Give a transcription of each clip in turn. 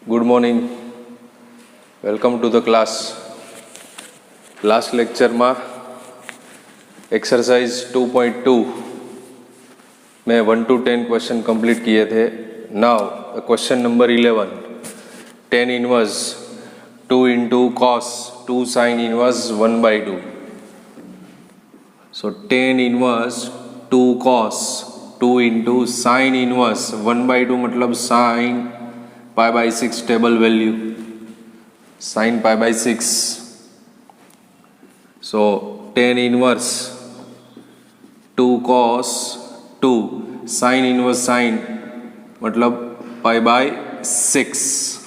Good morning. Welcome to the class. Last lecture में exercise 2.2 में 1 to 10 question complete किए थे. Now question number 11. tan inverse 2 into cos 2 sin inverse 1 by 2. So tan inverse 2 cos 2 into sin inverse 1 by 2 मतलब sin pi by 6 table value, sin pi by 6. So tan inverse 2 cos 2 sin inverse sin मतलब pi by 6.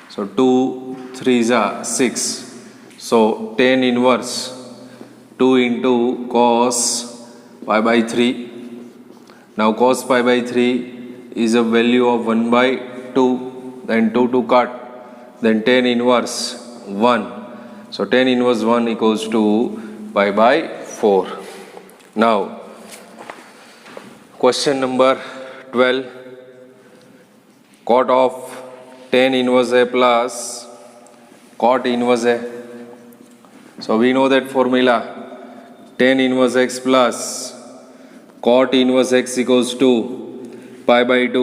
So 2 3s are 6. So tan inverse 2 into cos pi by 3. Now cos pi by 3 is a value of 1 by 2, then 2 to cut, then tan inverse 1. So tan inverse 1 equals to pi by 4. Now question number 12. Cot of tan inverse A plus cot inverse A. So we know that formula, tan inverse x plus cot inverse x equals to pi by 2.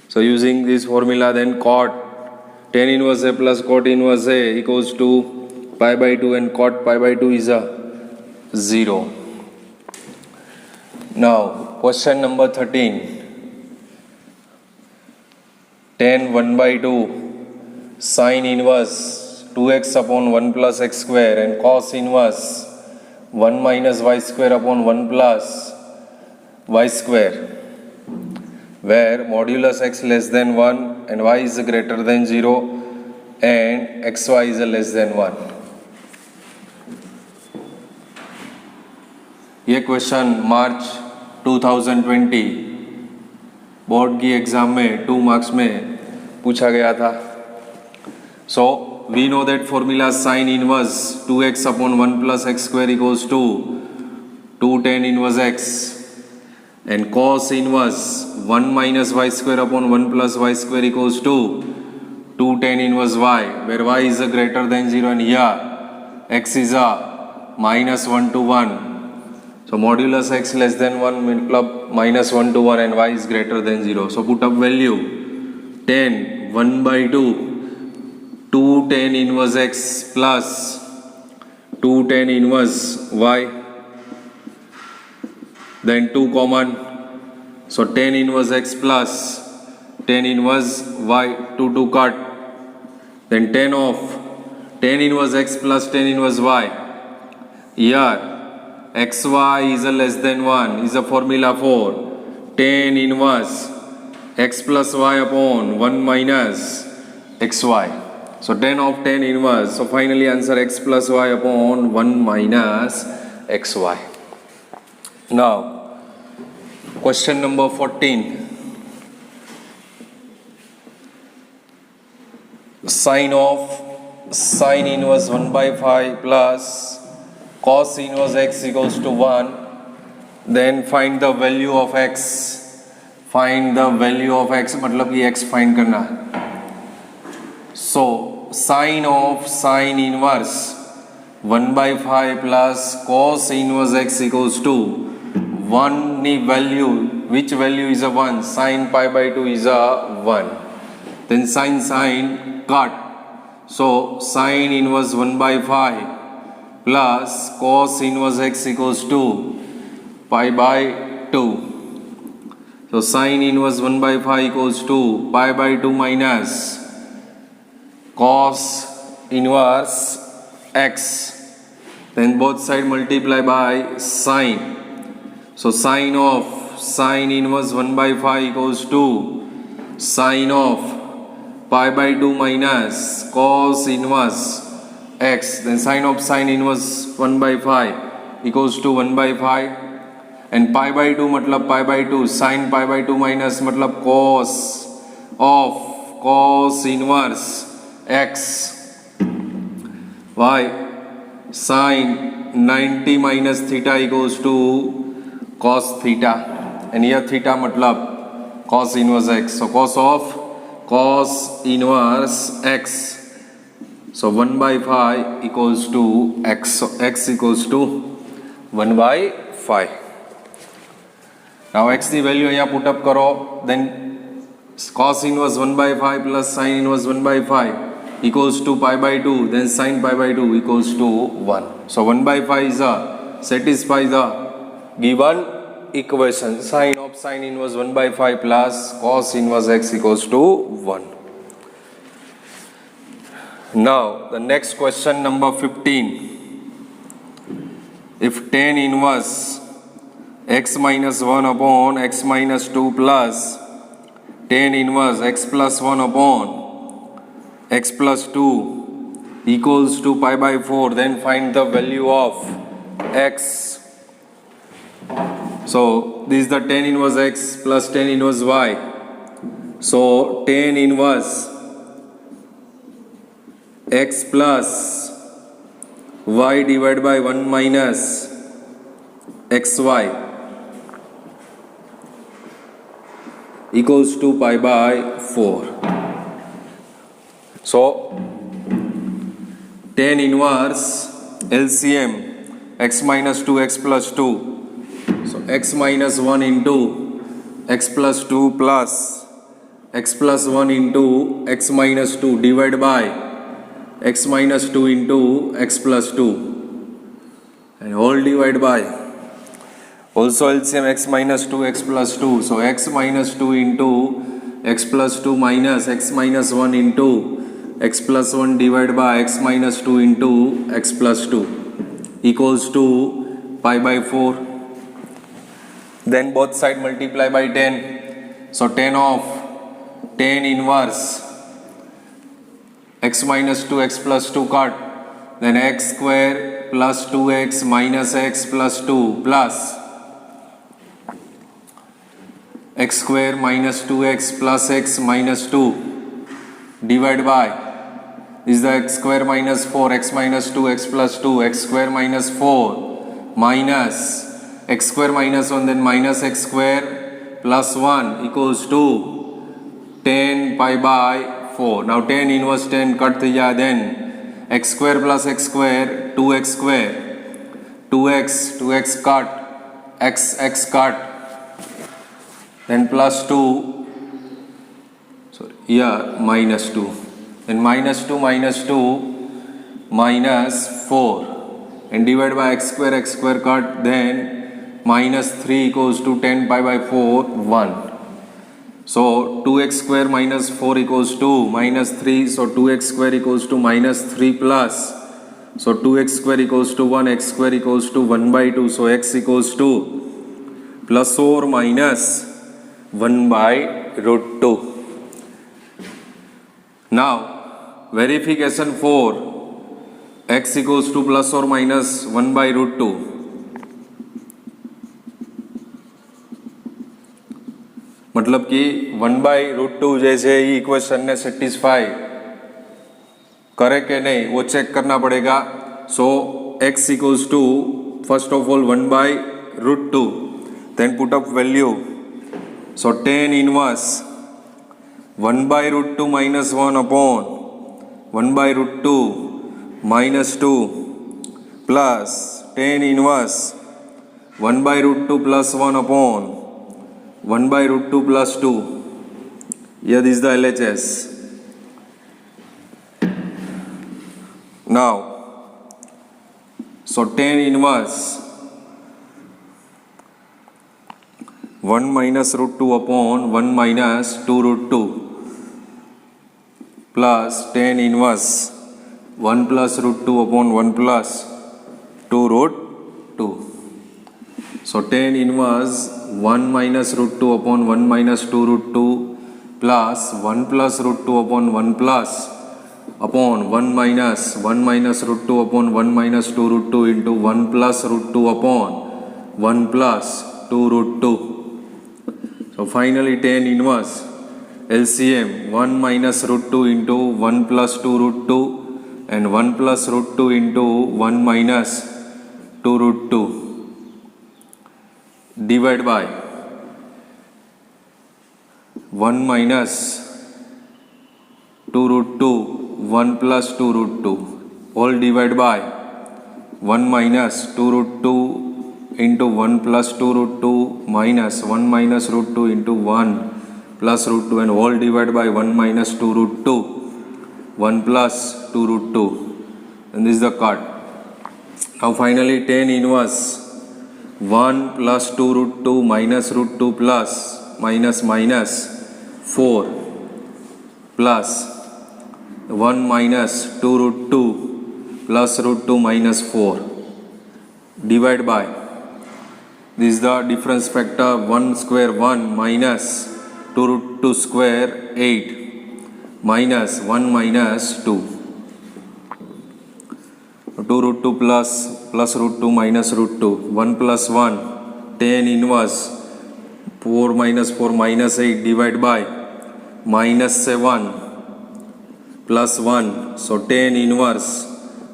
So using this formula, then cot tan inverse A plus cot inverse A equals to pi by 2, and cot pi by 2 is a 0. Now question number 13. Tan 1 by 2 sin inverse 2x upon 1 plus x square and cos inverse 1 minus y square upon 1 plus y square, where modulus x less than 1 and y is greater than 0 and xy is less than 1. ये question March 2020 board की exam में 2 marks में पूछा गया था. So we know that formula sine inverse 2x upon 1 plus x square equals to 2 tan inverse x, and cos inverse 1 minus y square upon 1 plus y square equals to 2 tan inverse y, where y is a greater than 0 and here x is a minus 1 to 1. So modulus x less than 1 मतलब minus 1 to 1 and y is greater than 0. So put up value tan 1 by 2 2 tan inverse x plus 2 tan inverse y, then 2 common, so tan inverse x plus tan inverse y, 2 to cut, then tan of tan inverse x plus tan inverse y. Here xy is a less than 1 is a formula for tan inverse x plus y upon 1 minus xy. So tan of tan inverse, so finally answer x plus y upon 1 minus xy. Now question number 14. Sine of sin inverse 1 by 5 plus cos inverse x equals to 1. Then find the value of x. Find the value of x मतलब कि x find करना. So sine of sin inverse 1 by 5 plus cos inverse x equals to 1 ni value, which value is a 1? Sin pi by 2 is a 1. Then sin cut. So sin inverse 1 by 5 plus cos inverse x equals to pi by 2. So sin inverse 1 by 5 equals to pi by 2 minus cos inverse x. Then both side multiply by sin. So sin of sin inverse 1 by 5 equals to sin of pi by 2 minus cos inverse x. Then sin of sin inverse 1 by 5 equals to 1 by 5. And pi by 2 मतलब pi by 2. Sin pi by 2 minus मतलब cos of cos inverse x. Y sin 90 minus theta equals to cos theta. And here theta मतलब cos inverse x. So cos of cos inverse x. So 1 by 5 equals to x. So x equals to 1 by 5. Now x the value here put up karo, then cos inverse 1 by 5 plus sin inverse 1 by 5 equals to pi by 2, then sin pi by 2 equals to 1. So 1 by 5 is satisfy the given equation. Sin of sin inverse 1 by 5 plus cos inverse x equals to 1. Now the next question number 15. If tan inverse x minus 1 upon x minus 2 plus tan inverse x plus 1 upon x plus 2 equals to pi by 4, then find the value of x. So this is the tan inverse x plus tan inverse y. So tan inverse x plus y divided by 1 minus xy equals to pi by 4. So tan inverse LCM x minus 2 x plus 2. So x minus 1 into x plus 2 plus x plus 1 into x minus 2 divided by x minus 2 into x plus 2 and whole divided by also LCM x minus 2 x plus 2. So x minus 2 into x plus 2 minus x minus 1 into x plus 1 divided by x minus 2 into x plus 2 equals to pi by 4. Then both side multiply by 10. So tan of tan inverse x minus 2 x plus 2 cut, then x square plus 2x minus x plus 2 plus x square minus 2x plus x minus 2 divided by is the x square minus 4 x minus 2 x plus 2 x square minus 4 minus x square minus 1, then minus x square plus 1 equals to 10 pi by 4. Now tan inverse 10 cut થઈ જાય, then x square plus x square 2x square 2x cut x cut, then plus 2 minus 2, then minus 2 minus 4 and divided by x square cut, then minus 3 equals to 10 pi by 4 1. So 2x square minus 4 equals to minus 3. So 2x square equals to minus 3 plus. So 2x square equals to 1, x square equals to 1 by 2. So x equals to plus or minus 1 by root 2. Now verification for x equals to plus or minus 1 by root 2. मतलब कि 1 by root 2 जैसे ही equation ने satisfy करे कि नहीं वो check करना पड़ेगा. So x equals to first of all 1 by root 2, then put up value. So tan inverse 1 by root 2 minus 1 upon 1 by root 2 minus 2 plus tan inverse 1 by root 2 plus 1 upon 1 by root 2 plus 2. Here this is the LHS. Now, so tan inverse 1 minus root 2 upon 1 minus 2 root 2 plus tan inverse 1 plus root 2 upon 1 plus 2 root 2. So tan inverse 1 minus root 2 upon 1 minus 2 root 2 plus 1 plus root 2 upon 1 plus upon 1 minus root 2 upon 1 minus 2 root 2 into 1 plus root 2 upon 1 plus 2 root 2. So finally tan inverse LCM 1 minus root 2 into 1 plus 2 root 2 and 1 plus root 2 into 1 minus 2 root 2 divided by 1 minus 2 root 2, 1 plus 2 root 2, all divided by 1 minus 2 root 2 into 1 plus 2 root 2 minus 1 minus root 2 into 1 plus root 2, and all divided by 1 minus 2 root 2, 1 plus 2 root 2, and this is the cut. Now finally tan inverse 1 plus 2 root 2 minus root 2 plus minus minus 4 plus 1 minus 2 root 2 plus root 2 minus 4 divided by, this is the difference factor, 1 square 1 minus 2 root 2 square 8 minus 1 minus 2. 2 root 2 plus root 2 minus root 2. 1 plus 1, tan inverse 4 minus 4 minus 8 divided by minus 7 plus 1. So tan inverse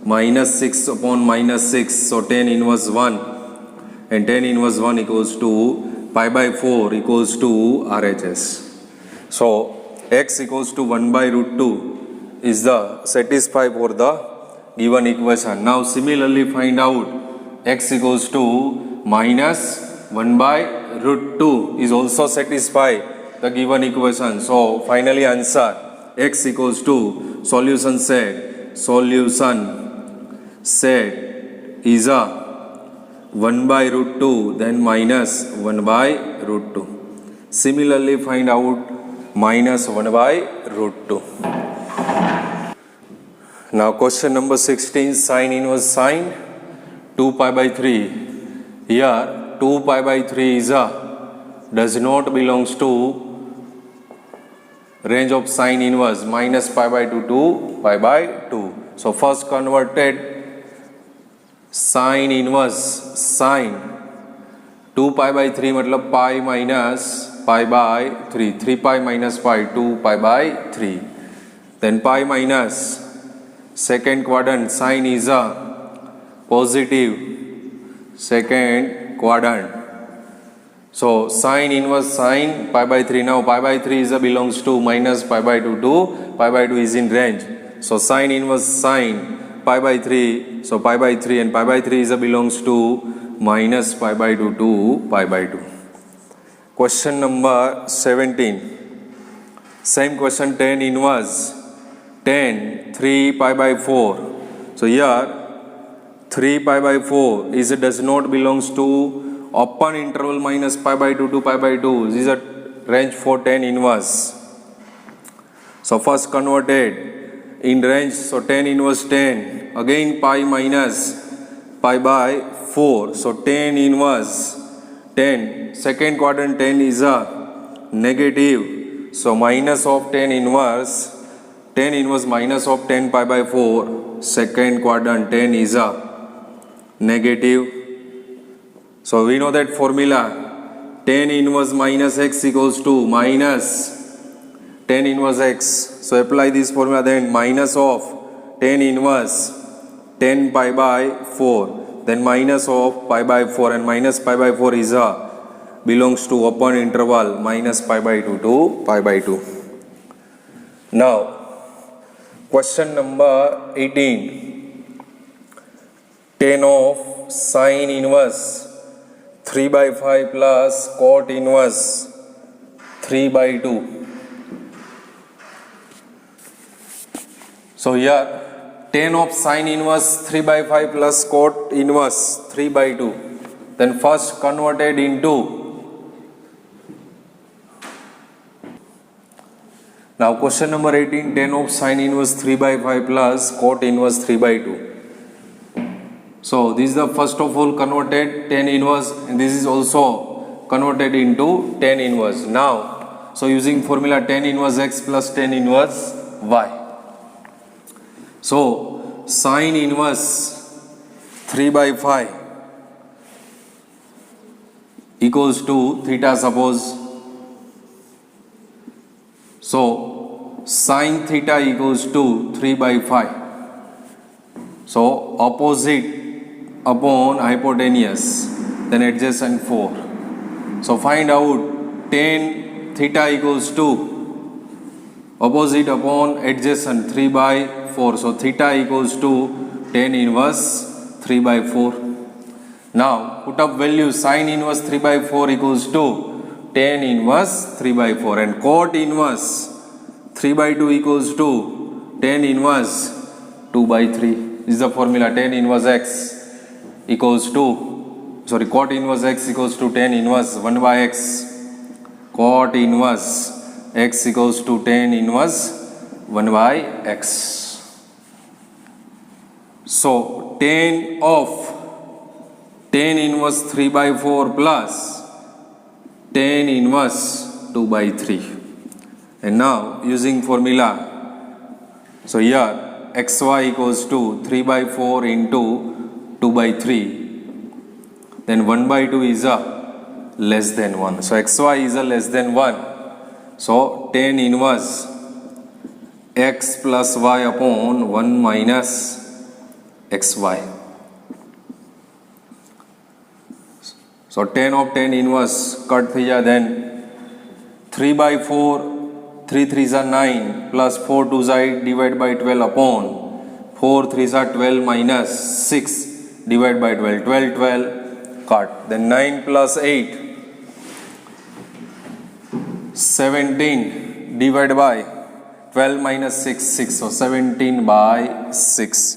minus 6 upon minus 6. So tan inverse 1. And tan inverse 1 equals to pi by 4 equals to RHS. So x equals to 1 by root 2 is the satisfy for the given equation. Now similarly find out x equals to minus 1 by root 2 is also satisfy the given equation. So finally answer x equals to solution set is a 1 by root 2 then minus 1 by root 2. Similarly find out minus 1 by root 2. Now question number 16, sin inverse sine 2 pi by 3. Here 2 pi by 3 is a does not belongs to range of sin inverse minus pi by 2 to pi by 2. So first converted sin inverse sine 2 pi by 3 मतलब pi minus pi by 3, 3 pi minus pi, 2 pi by 3. Then pi minus second quadrant sine is a positive second quadrant. So sin inverse sine pi by 3. Now pi by 3 is a belongs to minus pi by 2 to pi by 2 is in range. So sin inverse sine pi by 3. So pi by 3 and pi by 3 is a belongs to minus pi by 2 to pi by 2. Question number 17. Same question, tan inverse tan 3 pi by 4. So here 3 pi by 4 is does not belongs to open interval minus pi by 2 to pi by 2. This is a range for tan inverse. So first converted in range. So tan inverse 10. Again pi minus pi by 4. So tan inverse 10. Second quadrant 10 is a negative. So minus of tan inverse minus of 10 pi by 4. Second quadrant 10 is a negative. So we know that formula, tan inverse minus x equals to minus tan inverse x. So apply this formula, then minus of tan inverse 10 pi by 4, then minus of pi by 4, and minus pi by 4 is a belongs to open interval minus pi by 2 to pi by 2. Now question number 18, tan of sin inverse 3 by 5 plus cot inverse 3 by 2. So here tan of sin inverse 3 by 5 plus cot inverse 3 by 2. Then first converted into, now question number 18, tan of sin inverse 3 by 5 plus cot inverse 3 by 2. So this is the first of all converted tan inverse, and this is also converted into tan inverse. Now, so using formula tan inverse x plus tan inverse y. So sin inverse 3 by 5 equals to theta, suppose. So sin theta equals to 3 by 5. So opposite upon hypotenuse, then adjacent 4. So find out tan theta equals to opposite upon adjacent 3 by 4. So theta equals to tan inverse 3 by 4. Now put up value. Sin inverse 3 by 4 equals to tan inverse 3 by 4, and cot inverse 3 by 2 equals to tan inverse 2 by 3. This is the formula. Tan inverse x equals to, cot inverse x equals to tan inverse 1 by x. Cot inverse x equals to tan inverse 1 by x. So tan of tan inverse 3 by 4 plus tan inverse 2 by 3. And now using formula, so here xy equals to 3 by 4 into 2 by 3, then 1 by 2 is a less than 1. So xy is a less than 1. So tan inverse x plus y upon 1 minus xy. So tan of tan inverse cut થઈ જાય, then 3 by 4, 3 3s are 9 plus 4 2s are 8 divided by 12 upon 4 3s are 12 minus 6 divided by 12. 12 12 cut. Then 9 plus 8 17 divided by 12 minus 6 6. So 17 by 6.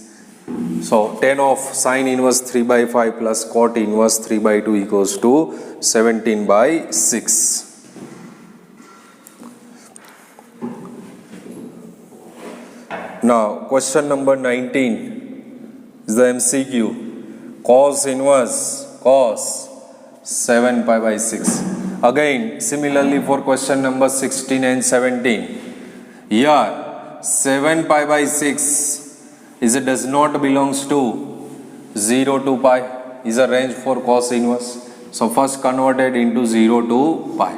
So tan of sin inverse 3 by 5 plus cot inverse 3 by 2 equals to 17 by 6. Now question number 19 is the MCQ. Cos inverse cos 7 pi by 6. Again similarly for question number 16 and 17. Here 7 pi by 6 is it does not belongs to 0 to pi, is a range for cos inverse. So first converted into 0 to pi.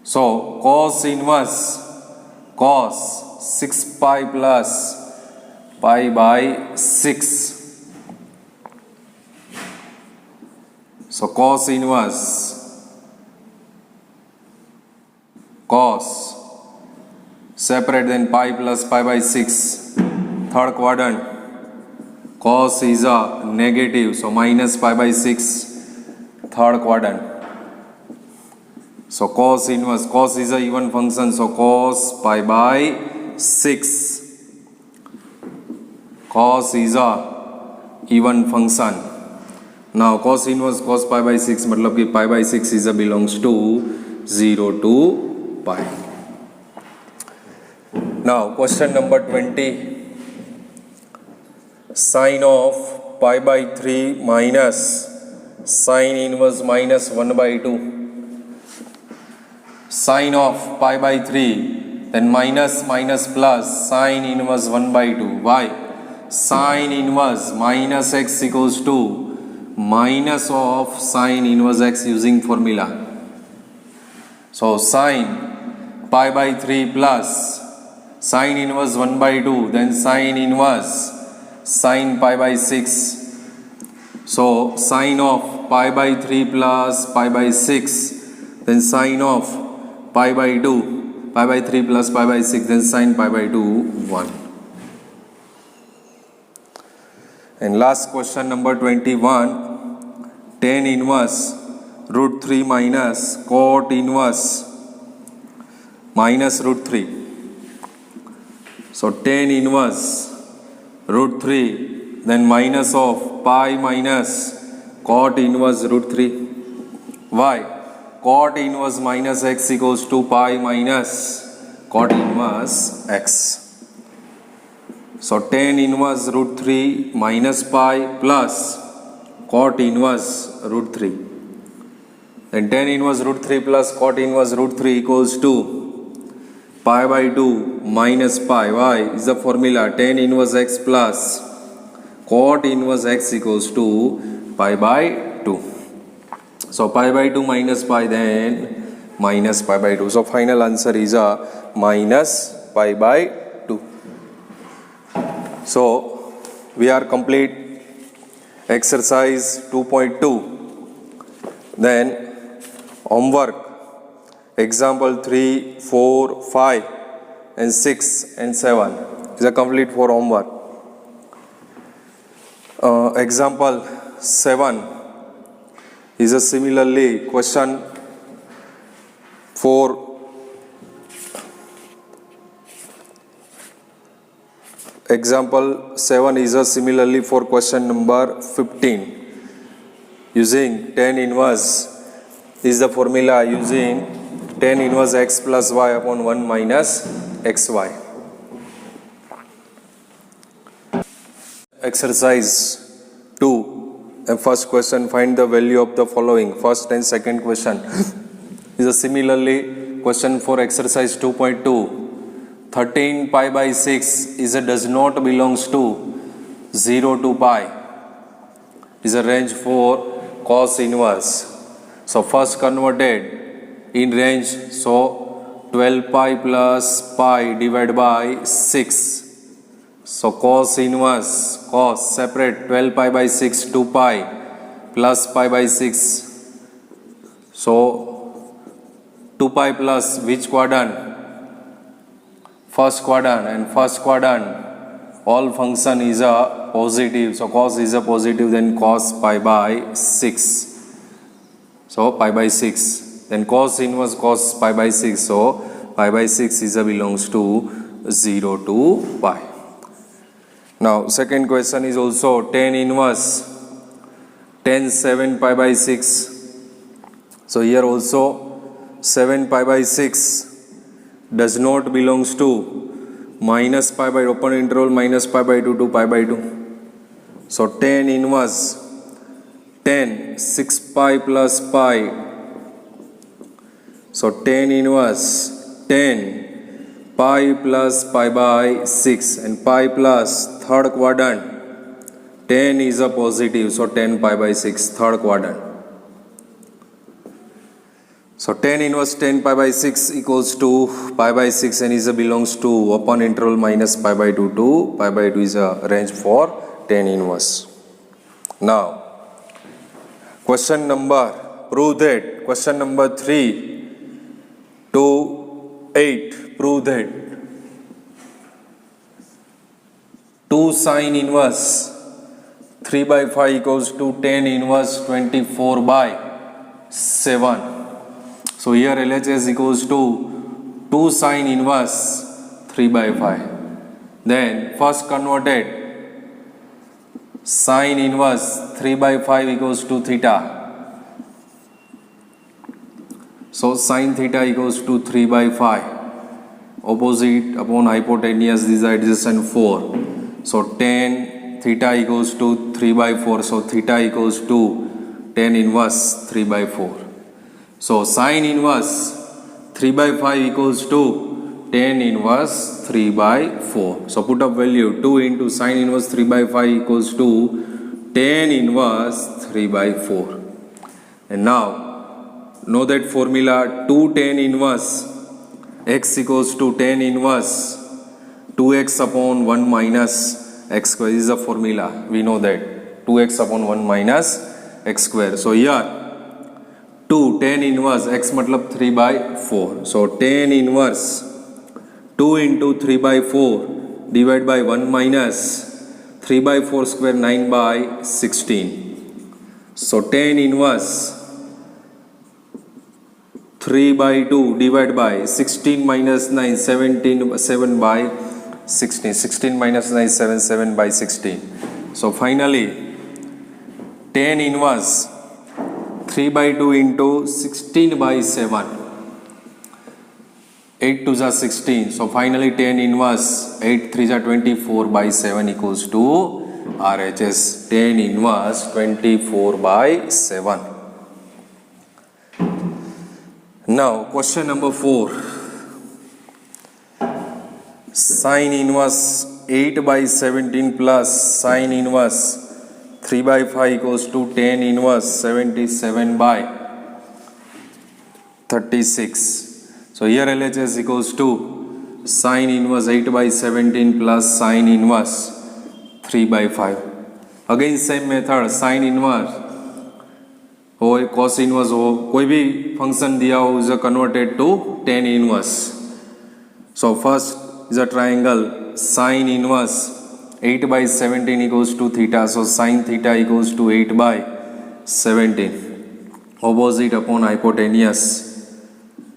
So cos inverse cos 6 pi plus pi by 6. So cos inverse cos separate, then pi plus pi by 6. Third quadrant, cos is a negative, so minus pi by 6. Third quadrant, so cos inverse, cos is a even function, so cos pi by 6. Cos is a even function. Now cos inverse cos pi by 6 मतलब कि pi by 6 is a belongs to 0 to pi. Now question number 20. Sin of pi by 3 minus sin inverse minus 1 by 2. Sin of pi by 3, then minus minus plus sin inverse 1 by 2. Why? Sin inverse minus x equals to minus of sin inverse x using formula. So sin pi by 3 plus sin inverse 1 by 2, then sin inverse sin pi by 6. So sin of pi by 3 plus pi by 6, then sin of pi by 2, pi by 3 plus pi by 6, then sin pi by 2, 1. And last question number 21. Tan inverse root 3 minus cot inverse minus root 3. So tan inverse root 3, then minus of pi minus cot inverse root 3. Why? Cot inverse minus x equals to pi minus cot inverse x. So tan inverse root 3 minus pi plus cot inverse root 3. Then tan inverse root 3 plus cot inverse root 3 equals to pi by 2 minus pi. Why? Is the formula tan inverse x plus cot inverse x equals to pi by 2. So pi by 2 minus pi, then minus pi by 2. So final answer is a minus pi by 2. So we are complete exercise 2.2. Then homework Example 3, 4, 5 and 6 and 7 is a complete for homework. Example 7 is a similarly question for Example 7 is a similarly for question number 15. Using tan inverse is the formula using tan inverse x plus y upon 1 minus xy. Exercise 2 and first question, find the value of the following. First and second question is a similarly question for exercise 2.2. 13 pi by 6 does not belongs to 0 to pi is a range for cos inverse. So first converted in range, so 12 pi plus pi divided by 6. So cos inverse, cos separate 12 pi by 6 2 pi plus pi by 6. So 2 pi plus which quadrant? First quadrant, and first quadrant all function is a positive, so cos is a positive, then cos pi by 6, so pi by 6, then cos inverse cos pi by 6, so pi by 6 is a belongs to 0 to pi. Now second question is also tan inverse tan 7 pi by 6. So here also 7 pi by 6 does not belongs to minus pi by open interval minus pi by 2 to pi by 2. So tan inverse tan 6 pi plus pi. So tan inverse tan pi plus pi by 6 and pi plus third quadrant tan is a positive, so tan pi by 6 third quadrant. So tan inverse tan pi by 6 equals to pi by 6 and is a belongs to open interval minus pi by 2 to pi by 2 is a range for tan inverse. Now question number, prove that question number 3 to 8, prove that 2 sin inverse 3 by 5 equals to tan inverse 24 by 7. So here LHS equals to 2 sin inverse 3 by 5. Then first converted sin inverse 3 by 5 equals to theta. So sin theta equals to 3 by 5. Opposite upon hypotenuse, these are adjacent 4. So tan theta equals to 3 by 4. So theta equals to tan inverse 3 by 4. So sin inverse 3 by 5 equals to tan inverse 3 by 4. So put up value 2 into sin inverse 3 by 5 equals to tan inverse 3 by 4. And now know that formula 2 tan inverse x equals to tan inverse 2x upon 1 minus x square is a formula. We know that 2x upon 1 minus x square. So here 2 tan inverse x matlab 3 by 4. So tan inverse 2 into 3 by 4 divided by 1 minus 3 by 4 square 9 by 16. So tan inverse 3 by 2 divided by 16 minus 9 17 7 by 16. 16 minus 9 7 7 by 16. So finally tan inverse 3 by 2 into 16 by 7. 8 2s are 16. So finally tan inverse 8 3s are 24 by 7 equals to RHS. Tan inverse 24 by 7. Now question number 4. Sin inverse 8 by 17 plus sin inverse 3 by 5 equals to tan inverse 77 by 36. So here LHS equals to sin inverse 8 by 17 plus sin inverse 3 by 5. Again same method, sin inverse हो cos inverse हो कोई भी function दिया हो is converted to tan inverse. So first is a triangle sin inverse 8 by 17 equals to theta. So sin theta equals to 8 by 17. Opposite upon hypotenuse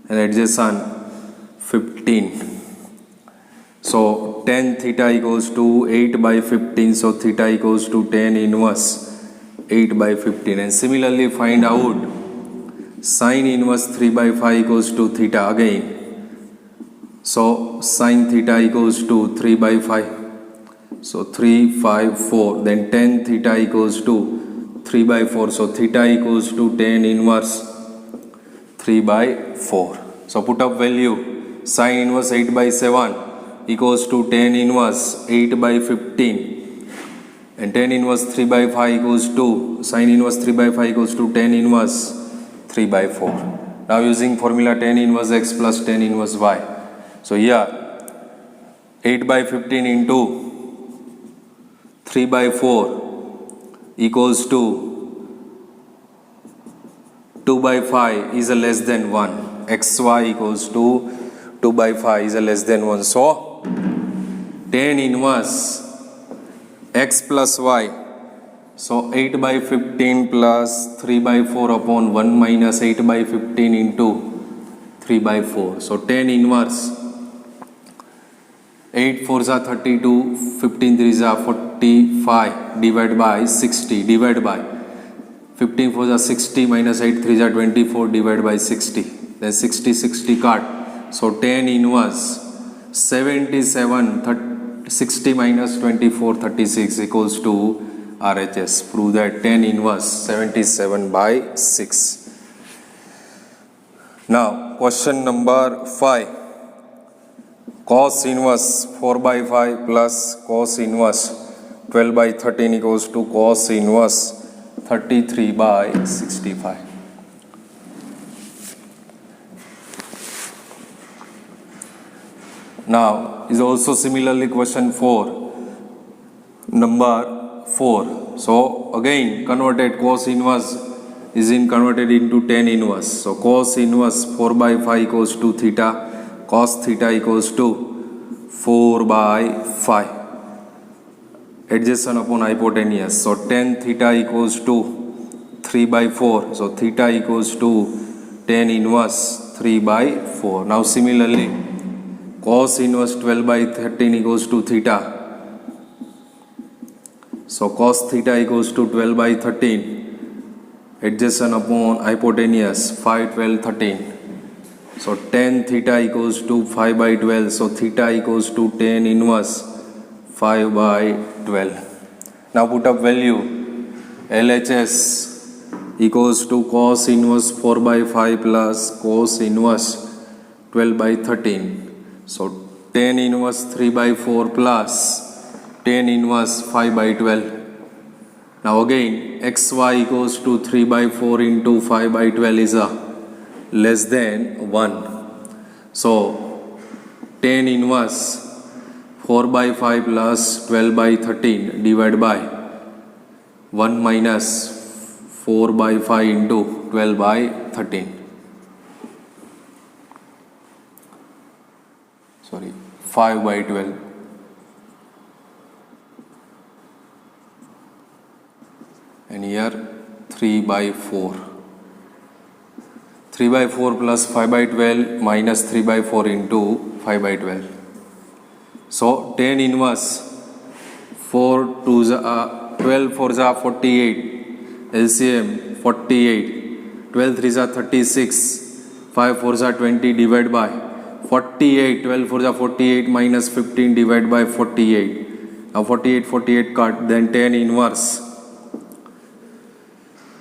and adjacent 15. So tan theta equals to 8 by 15. So theta equals to tan inverse 8 by 15. And similarly find out sin inverse 3 by 5 equals to theta again. So sin theta equals to 3 by 5. So 3, 5, 4. Then tan theta equals to 3 by 4. So theta equals to tan inverse 3 by 4. So put up value. Sin inverse 8 by 7 equals to tan inverse 8 by 15. And tan inverse 3 by 5 equals to sin inverse 3 by 5 equals to tan inverse 3 by 4. Now using formula tan inverse x plus tan inverse y. So here 8 by 15 into 3 by 4 equals to 2 by 5 is a less than 1. xy equals to 2 by 5 is a less than 1. So tan inverse x plus y. So 8 by 15 plus 3 by 4 upon 1 minus 8 by 15 into 3 by 4. So tan inverse 8 4s are 32, 15 3s are 45 divided by 60 divided by 15 4s are 60 minus 8 3s are 24 divided by 60. Then 60 60 cut. So tan inverse 77 60 minus 24 36 equals to RHS. Prove that tan inverse 77 by 6. Now question number 5. Cos inverse 4 by 5 plus cos inverse 12 by 13 equals to cos inverse 33 by 65. Now is also similarly question 4. Number 4. So again converted cos inverse is converted into tan inverse. So cos inverse 4 by 5 equals to theta. Cos theta equals to 4 by 5. Adjacent upon hypotenuse. So tan theta equals to 3 by 4. So theta equals to tan inverse 3 by 4. Now similarly cos inverse 12 by 13 equals to theta. So cos theta equals to 12 by 13. Adjacent upon hypotenuse 5, 12, 13. So tan theta equals to 5 by 12. So theta equals to tan inverse 5 by 12. Now put up value. LHS equals to cos inverse 4 by 5 plus cos inverse 12 by 13. So tan inverse 3 by 4 plus tan inverse 5 by 12. Now again xy equals to 3 by 4 into 5 by 12 is a less than 1. So tan inverse 4 by 5 plus 12 by 13 divided by 1 minus 4 by 5 into 12 by 13. Sorry, 5 by 12. And here 3 by 4. 3 by 4 plus 5 by 12 minus 3 by 4 into 5 by 12. So tan inverse 4 2s 12 4s are 48. LCM 48. 12 3s are 36. 5 4s are 20 divided by 48. 12 4s are 48 minus 15 divided by 48. Now 48 cut. Then tan inverse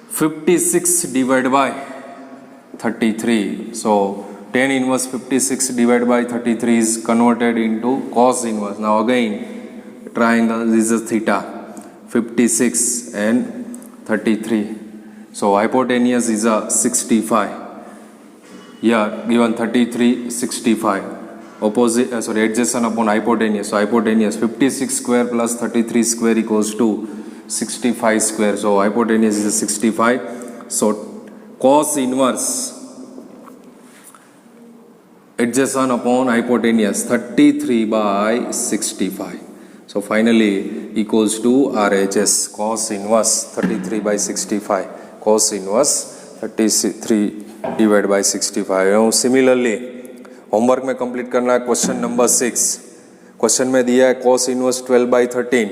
56 divided by 33. So tan inverse 56 divided by 33 is converted into cos inverse. Now again triangle, this is theta, 56 and 33. So hypotenuse is a 65. Here given 33, 65. Opposite, adjacent upon hypotenuse. So hypotenuse 56 square plus 33 square equals to 65 square. So hypotenuse is a 65. So cos inverse adjacent upon hypotenuse 33/65. So finally equals to RHS cos inverse 33/65, cos inverse 33/65. Now similarly homework में complete करना है question number 6. Question में दिया है cos inverse 12/13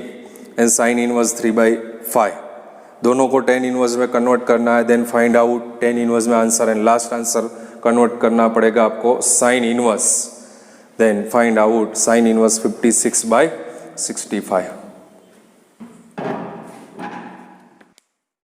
and sin inverse 3/5. दोनों को tan inverse में convert करना है. Then find out tan inverse में answer and last answer convert करना पड़ेगा आपको sin inverse. Then find out sin inverse 56/65.